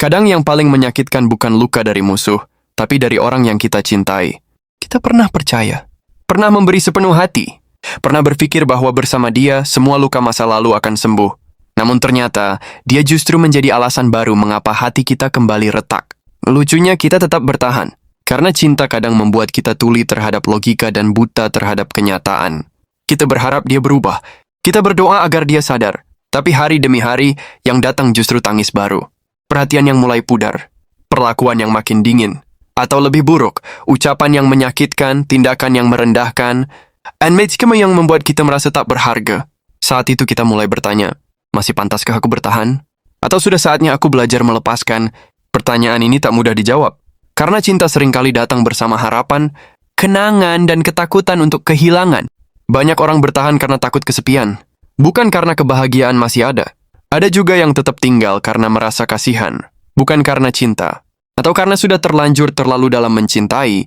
Kadang yang paling menyakitkan bukan luka dari musuh, tapi dari orang yang kita cintai. Kita pernah percaya, pernah memberi sepenuh hati, pernah berpikir bahwa bersama dia semua luka masa lalu akan sembuh. Namun ternyata, dia justru menjadi alasan baru mengapa hati kita kembali retak. Lucunya kita tetap bertahan, karena cinta kadang membuat kita tuli terhadap logika dan buta terhadap kenyataan. Kita berharap dia berubah, kita berdoa agar dia sadar, tapi hari demi hari yang datang justru tangis baru. Perhatian yang mulai pudar, perlakuan yang makin dingin, atau lebih buruk, ucapan yang menyakitkan, tindakan yang merendahkan, and yang membuat kita merasa tak berharga. Saat itu kita mulai bertanya, masih pantaskah aku bertahan? Atau sudah saatnya aku belajar melepaskan? Pertanyaan ini tak mudah dijawab, karena cinta seringkali datang bersama harapan, kenangan, dan ketakutan untuk kehilangan. Banyak orang bertahan karena takut kesepian, bukan karena kebahagiaan masih ada. Ada juga yang tetap tinggal karena merasa kasihan, bukan karena cinta, atau karena sudah terlanjur terlalu dalam mencintai,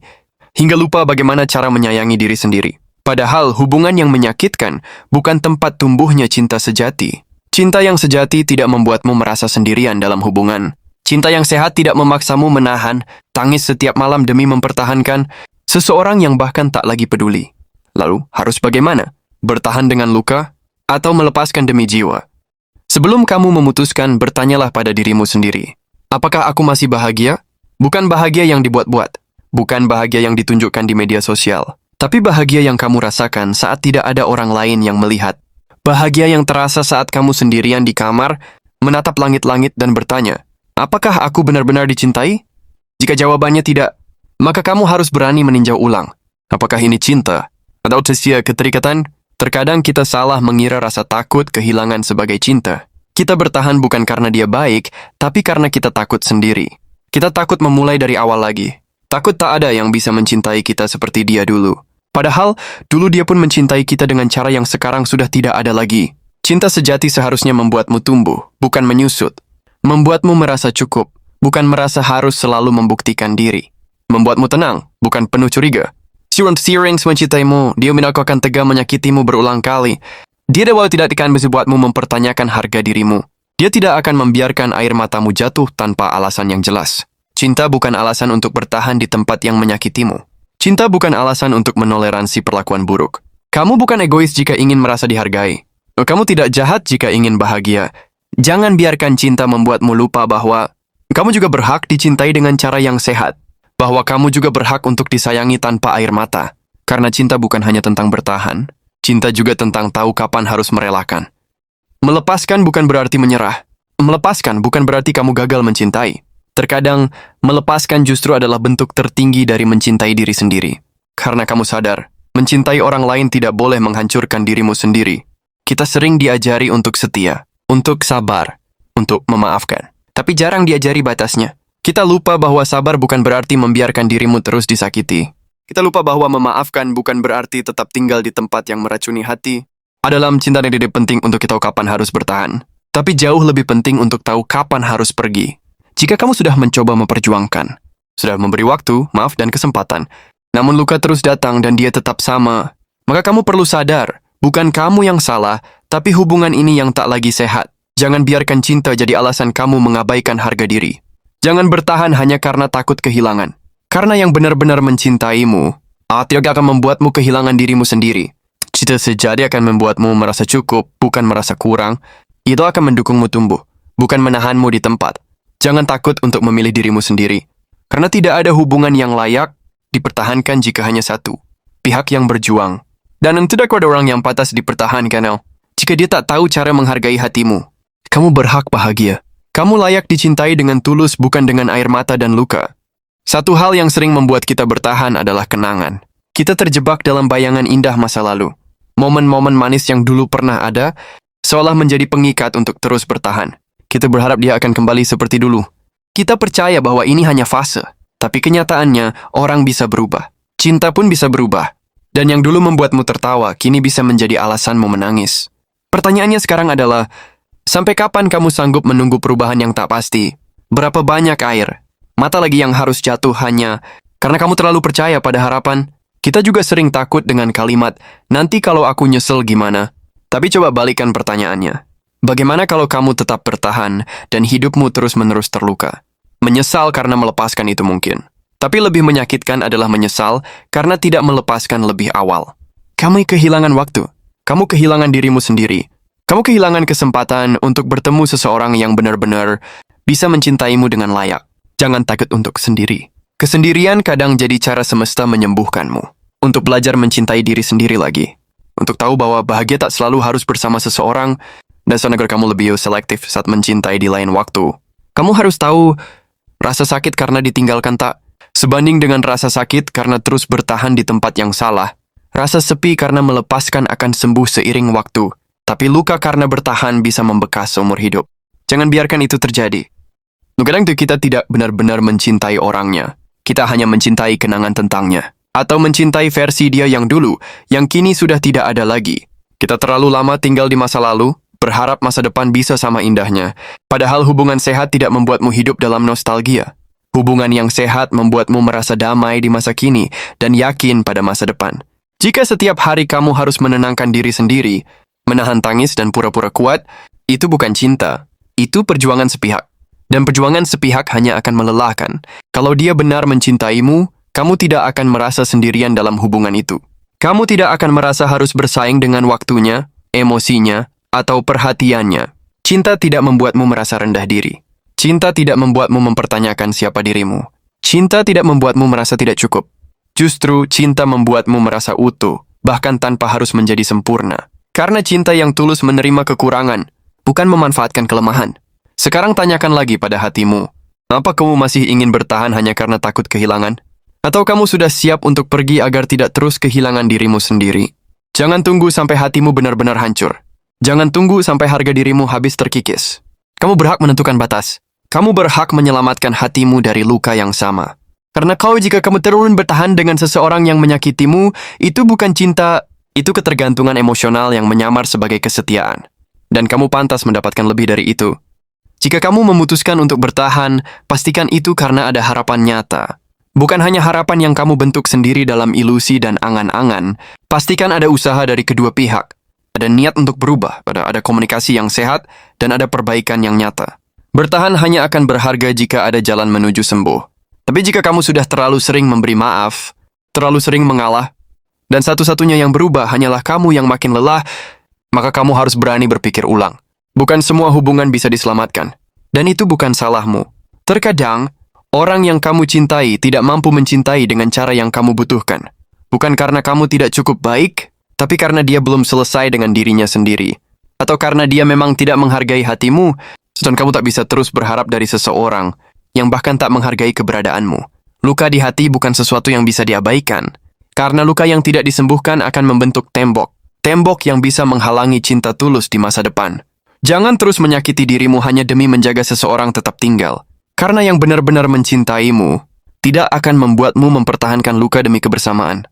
hingga lupa bagaimana cara menyayangi diri sendiri. Padahal hubungan yang menyakitkan bukan tempat tumbuhnya cinta sejati. Cinta yang sejati tidak membuatmu merasa sendirian dalam hubungan. Cinta yang sehat tidak memaksamu menahan, tangis setiap malam demi mempertahankan seseorang yang bahkan tak lagi peduli. Lalu, harus bagaimana? Bertahan dengan luka, atau melepaskan demi jiwa? Sebelum kamu memutuskan, bertanyalah pada dirimu sendiri. Apakah aku masih bahagia? Bukan bahagia yang dibuat-buat. Bukan bahagia yang ditunjukkan di media sosial. Tapi bahagia yang kamu rasakan saat tidak ada orang lain yang melihat. Bahagia yang terasa saat kamu sendirian di kamar, menatap langit-langit dan bertanya, apakah aku benar-benar dicintai? Jika jawabannya tidak, maka kamu harus berani meninjau ulang. Apakah ini cinta? Atau sia keterikatan? Terkadang kita salah mengira rasa takut kehilangan sebagai cinta. Kita bertahan bukan karena dia baik, tapi karena kita takut sendiri. Kita takut memulai dari awal lagi. Takut tak ada yang bisa mencintai kita seperti dia dulu. Padahal, dulu dia pun mencintai kita dengan cara yang sekarang sudah tidak ada lagi. Cinta sejati seharusnya membuatmu tumbuh, bukan menyusut. Membuatmu merasa cukup, bukan merasa harus selalu membuktikan diri. Membuatmu tenang, bukan penuh curiga. Siring mencintaimu, dia akan tega menyakitimu berulang kali. Dia tidak akan membuatmu mempertanyakan harga dirimu. Dia tidak akan membiarkan air matamu jatuh tanpa alasan yang jelas. Cinta bukan alasan untuk bertahan di tempat yang menyakitimu. Cinta bukan alasan untuk menoleransi perlakuan buruk. Kamu bukan egois jika ingin merasa dihargai. Kamu tidak jahat jika ingin bahagia. Jangan biarkan cinta membuatmu lupa bahwa kamu juga berhak dicintai dengan cara yang sehat. Bahwa kamu juga berhak untuk disayangi tanpa air mata. Karena cinta bukan hanya tentang bertahan. Cinta juga tentang tahu kapan harus merelakan. Melepaskan bukan berarti menyerah. Melepaskan bukan berarti kamu gagal mencintai. Terkadang, melepaskan justru adalah bentuk tertinggi dari mencintai diri sendiri. Karena kamu sadar, mencintai orang lain tidak boleh menghancurkan dirimu sendiri. Kita sering diajari untuk setia, untuk sabar, untuk memaafkan. Tapi jarang diajari batasnya. Kita lupa bahwa sabar bukan berarti membiarkan dirimu terus disakiti. Kita lupa bahwa memaafkan bukan berarti tetap tinggal di tempat yang meracuni hati. Dalam cinta yang tidak penting untuk kita tahu kapan harus bertahan. Tapi jauh lebih penting untuk tahu kapan harus pergi. Jika kamu sudah mencoba memperjuangkan, sudah memberi waktu, maaf, dan kesempatan, namun luka terus datang dan dia tetap sama, maka kamu perlu sadar, bukan kamu yang salah, tapi hubungan ini yang tak lagi sehat. Jangan biarkan cinta jadi alasan kamu mengabaikan harga diri. Jangan bertahan hanya karena takut kehilangan. Karena yang benar-benar mencintaimu, tidak akan membuatmu kehilangan dirimu sendiri. Cinta sejati akan membuatmu merasa cukup, bukan merasa kurang. Itu akan mendukungmu tumbuh, bukan menahanmu di tempat. Jangan takut untuk memilih dirimu sendiri. Karena tidak ada hubungan yang layak dipertahankan jika hanya satu pihak yang berjuang. Dan tidak ada orang yang pantas dipertahankan. Jika dia tak tahu cara menghargai hatimu, kamu berhak bahagia. Kamu layak dicintai dengan tulus, bukan dengan air mata dan luka. Satu hal yang sering membuat kita bertahan adalah kenangan. Kita terjebak dalam bayangan indah masa lalu. Momen-momen manis yang dulu pernah ada, seolah menjadi pengikat untuk terus bertahan. Kita berharap dia akan kembali seperti dulu. Kita percaya bahwa ini hanya fase, tapi kenyataannya orang bisa berubah. Cinta pun bisa berubah. Dan yang dulu membuatmu tertawa, kini bisa menjadi alasanmu menangis. Pertanyaannya sekarang adalah, sampai kapan kamu sanggup menunggu perubahan yang tak pasti? Berapa banyak air mata lagi yang harus jatuh hanya karena kamu terlalu percaya pada harapan? Kita juga sering takut dengan kalimat, nanti kalau aku nyesel gimana? Tapi coba balikan pertanyaannya. Bagaimana kalau kamu tetap bertahan dan hidupmu terus-menerus terluka? Menyesal karena melepaskan itu mungkin. Tapi lebih menyakitkan adalah menyesal karena tidak melepaskan lebih awal. Kamu kehilangan waktu. Kamu kehilangan dirimu sendiri. Kamu kehilangan kesempatan untuk bertemu seseorang yang benar-benar bisa mencintaimu dengan layak. Jangan takut untuk sendiri. Kesendirian kadang jadi cara semesta menyembuhkanmu. Untuk belajar mencintai diri sendiri lagi. Untuk tahu bahwa bahagia tak selalu harus bersama seseorang, dan agar kamu lebih selektif saat mencintai di lain waktu. Kamu harus tahu, rasa sakit karena ditinggalkan tak sebanding dengan rasa sakit karena terus bertahan di tempat yang salah. Rasa sepi karena melepaskan akan sembuh seiring waktu. Tapi luka karena bertahan bisa membekas seumur hidup. Jangan biarkan itu terjadi. Kadang kita tidak benar-benar mencintai orangnya. Kita hanya mencintai kenangan tentangnya. Atau mencintai versi dia yang dulu, yang kini sudah tidak ada lagi. Kita terlalu lama tinggal di masa lalu, berharap masa depan bisa sama indahnya. Padahal hubungan sehat tidak membuatmu hidup dalam nostalgia. Hubungan yang sehat membuatmu merasa damai di masa kini dan yakin pada masa depan. Jika setiap hari kamu harus menenangkan diri sendiri, menahan tangis dan pura-pura kuat, itu bukan cinta. Itu perjuangan sepihak. Dan perjuangan sepihak hanya akan melelahkan. Kalau dia benar mencintaimu, kamu tidak akan merasa sendirian dalam hubungan itu. Kamu tidak akan merasa harus bersaing dengan waktunya, emosinya, atau perhatiannya. Cinta tidak membuatmu merasa rendah diri. Cinta tidak membuatmu mempertanyakan siapa dirimu. Cinta tidak membuatmu merasa tidak cukup. Justru cinta membuatmu merasa utuh, bahkan tanpa harus menjadi sempurna. Karena cinta yang tulus menerima kekurangan, bukan memanfaatkan kelemahan. Sekarang tanyakan lagi pada hatimu, apa kamu masih ingin bertahan hanya karena takut kehilangan? Atau kamu sudah siap untuk pergi agar tidak terus kehilangan dirimu sendiri? Jangan tunggu sampai hatimu benar-benar hancur. Jangan tunggu sampai harga dirimu habis terkikis. Kamu berhak menentukan batas. Kamu berhak menyelamatkan hatimu dari luka yang sama. Karena jika kamu terus bertahan dengan seseorang yang menyakitimu, itu bukan cinta, itu ketergantungan emosional yang menyamar sebagai kesetiaan. Dan kamu pantas mendapatkan lebih dari itu. Jika kamu memutuskan untuk bertahan, pastikan itu karena ada harapan nyata. Bukan hanya harapan yang kamu bentuk sendiri dalam ilusi dan angan-angan, pastikan ada usaha dari kedua pihak. Ada niat untuk berubah, ada komunikasi yang sehat, dan ada perbaikan yang nyata. Bertahan hanya akan berharga jika ada jalan menuju sembuh. Tapi jika kamu sudah terlalu sering memberi maaf, terlalu sering mengalah, dan satu-satunya yang berubah hanyalah kamu yang makin lelah, maka kamu harus berani berpikir ulang. Bukan semua hubungan bisa diselamatkan. Dan itu bukan salahmu. Terkadang, orang yang kamu cintai tidak mampu mencintai dengan cara yang kamu butuhkan. Bukan karena kamu tidak cukup baik, tapi karena dia belum selesai dengan dirinya sendiri. Atau karena dia memang tidak menghargai hatimu, dan kamu tak bisa terus berharap dari seseorang yang bahkan tak menghargai keberadaanmu. Luka di hati bukan sesuatu yang bisa diabaikan. Karena luka yang tidak disembuhkan akan membentuk tembok. Tembok yang bisa menghalangi cinta tulus di masa depan. Jangan terus menyakiti dirimu hanya demi menjaga seseorang tetap tinggal. Karena yang benar-benar mencintaimu tidak akan membuatmu mempertahankan luka demi kebersamaan.